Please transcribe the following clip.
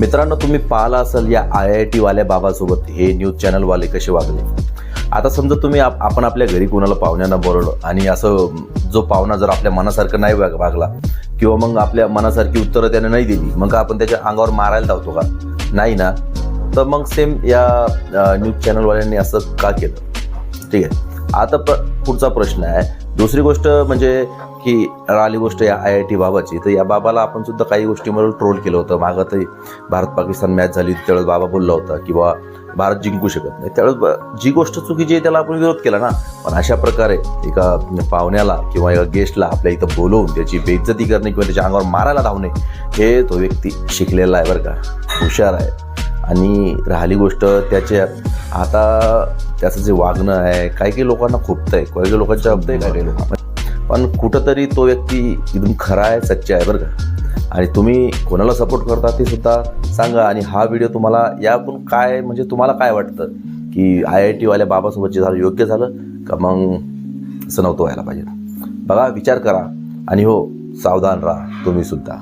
मित्रांनो, तुम्ही पाहिलं असेल या IIT वाल्या बाबासोबत हे न्यूज चॅनलवाले कसे वागले. आता समजा तुम्ही आपण आपल्या घरी कोणाला पाहुण्यांना बोलवलं आणि असं जो पाहुणा जर आपल्या मनासारखं नाही वागला किंवा मग आपल्या मनासारखी उत्तरं त्याने नाही दिली, मग आपण त्याच्या अंगावर मारायला धावतो का? नाही ना. तर मग सेम या न्यूज चॅनलवाल्यांनी असं का केलं? ठीक आहे. आता पुढचा प्रश्न आहे. दुसरी गोष्ट म्हणजे की राहिली गोष्ट या IIT बाबाची, तर या बाबाला आपण सुद्धा काही गोष्टींवर ट्रोल केलं होतं. मागं तरी भारत पाकिस्तान मॅच झाली त्यावेळेस बाबा बोलला होता की बा भारत जिंकू शकत नाही. त्यावेळेस जी गोष्ट चुकीची आहे त्याला आपण विरोध केला ना. पण अशा प्रकारे एका पाहुण्याला किंवा एका गेस्टला आपल्या इथं बोलवून त्याची बेइज्जती करणे किंवा त्याच्या अंगावर मारायला धावणे, हे तो व्यक्ती शिकलेला आहे बरं का, हुशार आहे. आणि राहिली गोष्ट आता त्याचं जे वागणं आहे, काही लोकांना खुपतं आहे, काही लोकांच्या हप्तं आहे, काही लोकांना. पण कुठंतरी तो व्यक्ती एकदम खरा आहे, सच्चा आहे बरं का. आणि तुम्ही कोणाला सपोर्ट करता ते सुद्धा सांगा. आणि हा व्हिडिओ तुम्हाला यातून काय म्हणजे तुम्हाला काय वाटतं की IIT वाल्या बाबासोबत जे झालं योग्य झालं का मग असं नव्हतं व्हायला पाहिजे? बघा, विचार करा आणि हो, सावधान राहा तुम्ही सुद्धा.